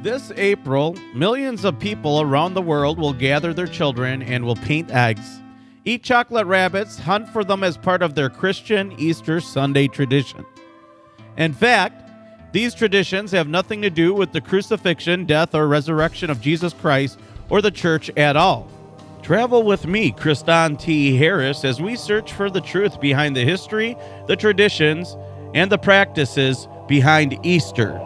This April, millions of people around the world will gather their children and will paint eggs, eat chocolate rabbits, hunt for them as part of their Christian Easter Sunday tradition. In fact, these traditions have nothing to do with the crucifixion, death, or resurrection of Jesus Christ or the church at all. Travel with me, Kristan T. Harris, as we search for the truth behind the history, the traditions, and the practices behind Easter.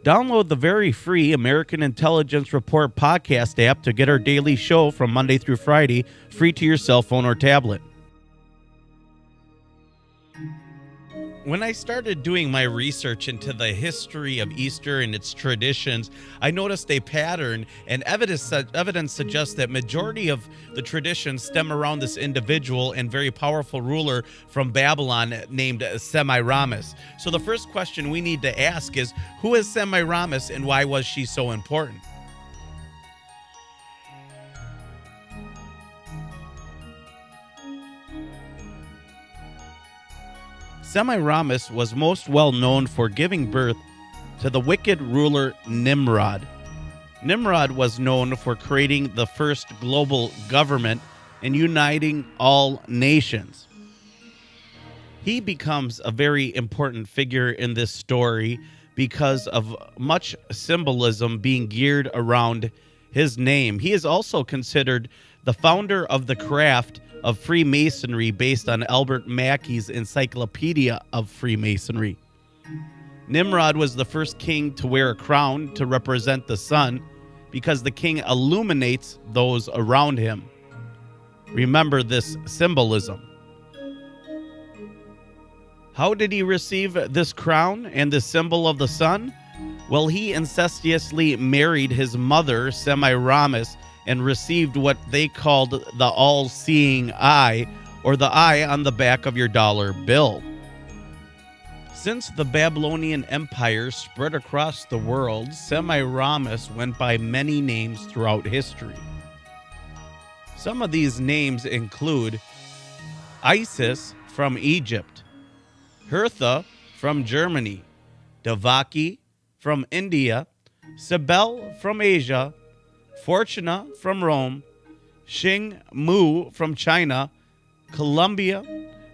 Download the very free American Intelligence Report podcast app to get our daily show from Monday through Friday, free to your cell phone or tablet. When I started doing my research into the history of Easter and its traditions, I noticed a pattern, and evidence suggests that majority of the traditions stem around this individual and very powerful ruler from Babylon named Semiramis. So the first question we need to ask is, who is Semiramis and why was she so important? Semiramis was most well known for giving birth to the wicked ruler Nimrod. Nimrod was known for creating the first global government and uniting all nations. He becomes a very important figure in this story because of much symbolism being geared around his name. He is also considered the founder of the craft of Freemasonry based on Albert Mackey's Encyclopedia of Freemasonry. Nimrod was the first king to wear a crown to represent the sun because the king illuminates those around him. Remember this symbolism. How did he receive this crown and the symbol of the sun? Well, he incestuously married his mother, Semiramis, and received what they called the all-seeing eye, or the eye on the back of your dollar bill. Since the Babylonian Empire spread across the world, Semiramis went by many names throughout history. Some of these names include Isis from Egypt, Hertha from Germany, Devaki from India, Cybele from Asia, Fortuna from Rome, Xing Mu from China, Columbia,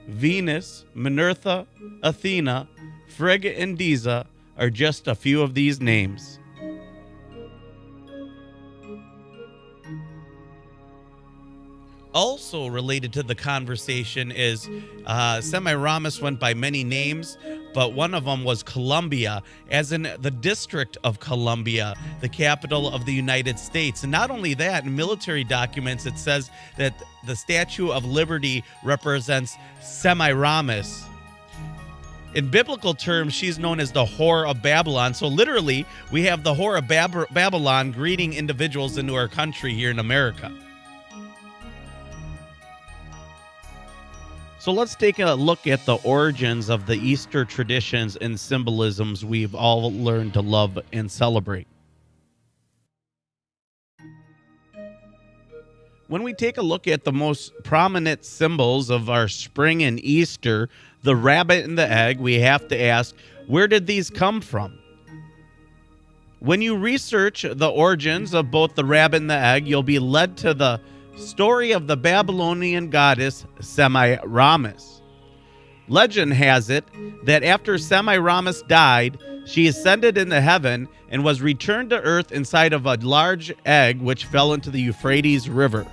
Venus, Minerva, Athena, Frigga, and Diza are just a few of these names. Also related to the conversation is Semiramis went by many names, but one of them was Columbia, as in the District of Columbia, the capital of the United States. And not only that, in military documents, it says that the Statue of Liberty represents Semiramis. In biblical terms, she's known as the Whore of Babylon. So literally, we have the Whore of Babylon greeting individuals into our country here in America. So let's take a look at the origins of the Easter traditions and symbolisms we've all learned to love and celebrate. When we take a look at the most prominent symbols of our spring and Easter, the rabbit and the egg, we have to ask, where did these come from? When you research the origins of both the rabbit and the egg, you'll be led to the story of the Babylonian goddess Semiramis. Legend has it that after Semiramis died, she ascended into heaven and was returned to earth inside of a large egg which fell into the Euphrates River.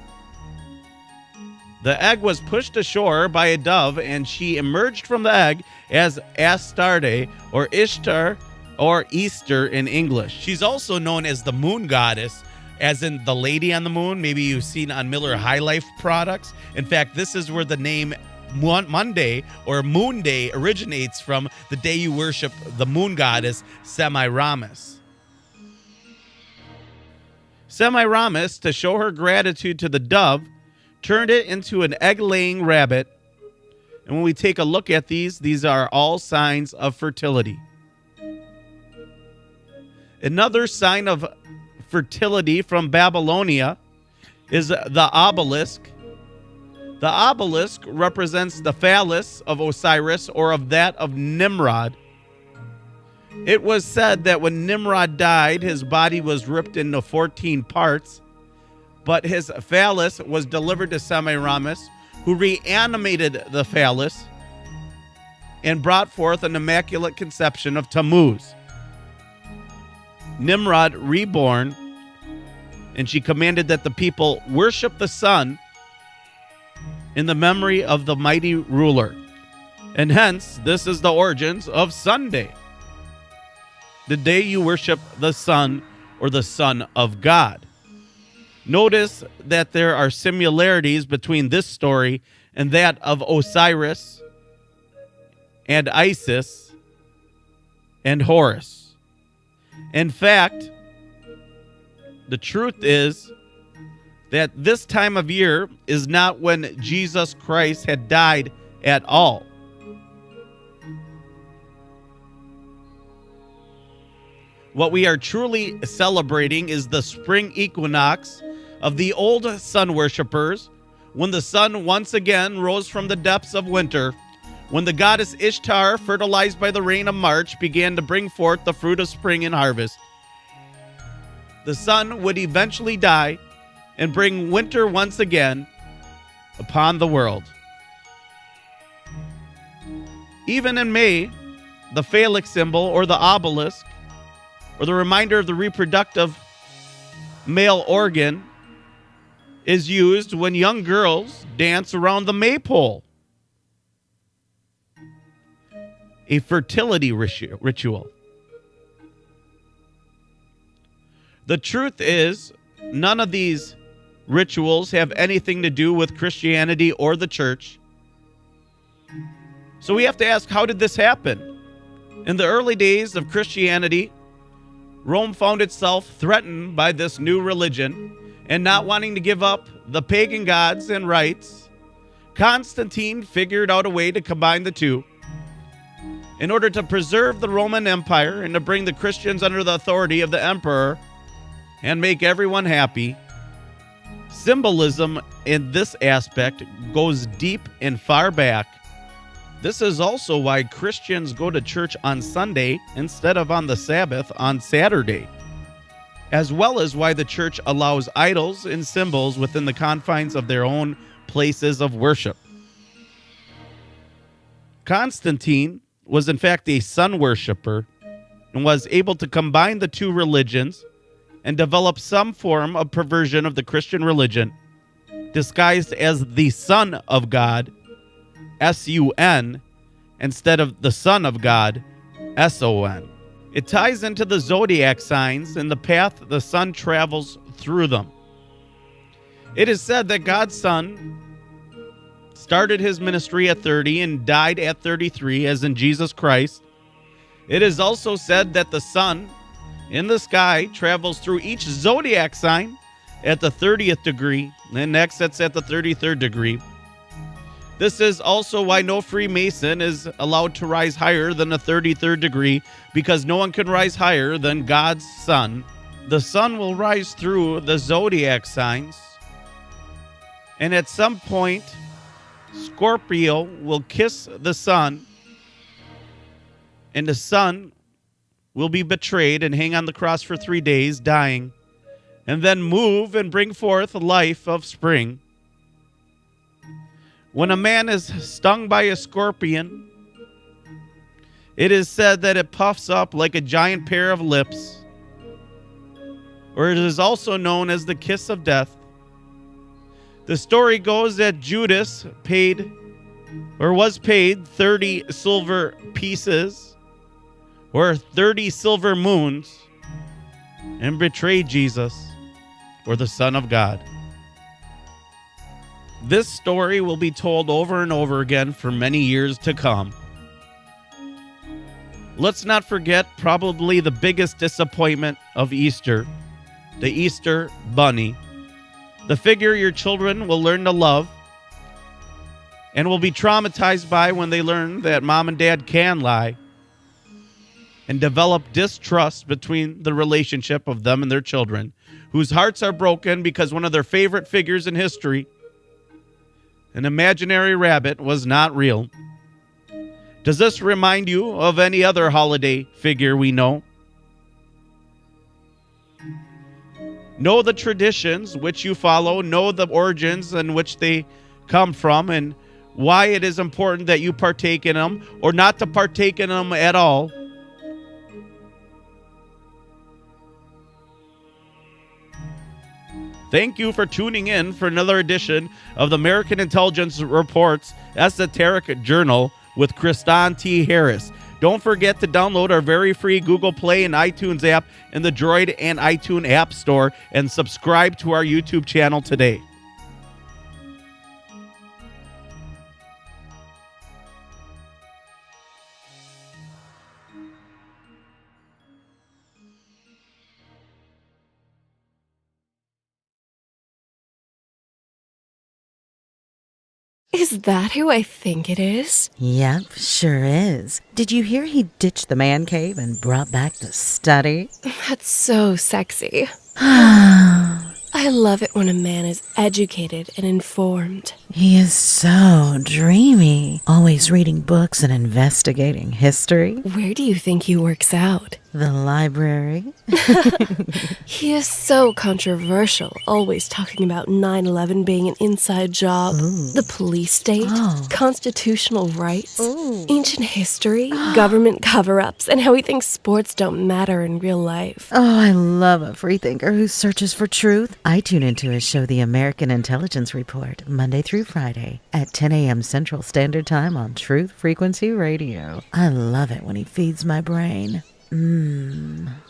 The egg was pushed ashore by a dove, and she emerged from the egg as Astarte, or Ishtar, or Easter in English. She's also known as the moon goddess, as in the lady on the moon. Maybe you've seen on Miller High Life products. In fact, this is where the name Monday or Moon Day originates from, the day you worship the moon goddess Semiramis. Semiramis, to show her gratitude to the dove, turned it into an egg-laying rabbit. And when we take a look at these are all signs of fertility. Another sign of fertility from Babylonia is the obelisk. The obelisk represents the phallus of Osiris or of that of Nimrod. It was said that when Nimrod died, his body was ripped into 14 parts, but his phallus was delivered to Semiramis, who reanimated the phallus and brought forth an immaculate conception of Tammuz. Nimrod reborn, and she commanded that the people worship the sun in the memory of the mighty ruler. And hence, this is the origins of Sunday, the day you worship the sun or the Son of God. Notice that there are similarities between this story and that of Osiris and Isis and Horus. In fact, the truth is that this time of year is not when Jesus Christ had died at all. What we are truly celebrating is the spring equinox of the old sun worshippers, when the sun once again rose from the depths of winter, when the goddess Ishtar, fertilized by the rain of March, began to bring forth the fruit of spring and harvest. The sun would eventually die and bring winter once again upon the world. Even in May, the phallic symbol or the obelisk, or the reminder of the reproductive male organ, is used when young girls dance around the maypole, a fertility ritual. The truth is, none of these rituals have anything to do with Christianity or the church. So we have to ask, how did this happen? In the early days of Christianity, Rome found itself threatened by this new religion, and not wanting to give up the pagan gods and rites, Constantine figured out a way to combine the two in order to preserve the Roman Empire and to bring the Christians under the authority of the emperor and make everyone happy. Symbolism in this aspect goes deep and far back. This is also why Christians go to church on Sunday instead of on the Sabbath on Saturday, as well as why the church allows idols and symbols within the confines of their own places of worship. Constantine was in fact a sun worshiper and was able to combine the two religions and develop some form of perversion of the Christian religion, disguised as the Son of God, S-U-N, instead of the Son of God, S-O-N. It ties into the zodiac signs and the path the sun travels through them. It is said that God's Son started his ministry at 30 and died at 33, as in Jesus Christ. It is also said that the sun in the sky travels through each zodiac sign at the 30th degree, and next it's at the 33rd degree. This is also why no Freemason is allowed to rise higher than the 33rd degree, because no one can rise higher than God's sun. The sun will rise through the zodiac signs, and at some point, Scorpio will kiss the sun, and the sun will be betrayed and hang on the cross for 3 days, dying, and then move and bring forth life of spring. When a man is stung by a scorpion, it is said that it puffs up like a giant pair of lips, or it is also known as the kiss of death. The story goes that Judas was paid 30 silver pieces, or 30 silver moons, and betrayed Jesus, or the Son of God. This story will be told over and over again for many years to come. Let's not forget probably the biggest disappointment of Easter, the Easter Bunny, the figure your children will learn to love and will be traumatized by when they learn that mom and dad can lie, and develop distrust between the relationship of them and their children, whose hearts are broken because one of their favorite figures in history, an imaginary rabbit, was not real. Does this remind you of any other holiday figure we know? Know the traditions which you follow, know the origins in which they come from, and why it is important that you partake in them or not to partake in them at all. Thank you for tuning in for another edition of the American Intelligence Report's Esoteric Journal with Kristan T. Harris. Don't forget to download our very free Google Play and iTunes app in the Droid and iTunes App Store and subscribe to our YouTube channel today. Is that who I think it is? Yep, sure is. Did you hear he ditched the man cave and brought back the study? That's so sexy. I love it when a man is educated and informed. He is so dreamy. Always reading books and investigating history. Where do you think he works out? The library. He is so controversial, always talking about 9/11 being an inside job, the police state, constitutional rights, ancient history, government cover-ups, and how he thinks sports don't matter in real life. Oh, I love a freethinker who searches for truth. I tune into his show, The American Intelligence Report, Monday through Friday at 10 a.m. Central Standard Time on Truth Frequency Radio. I love it when he feeds my brain.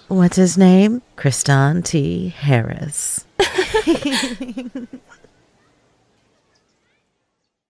What's his name? Kristan T. Harris.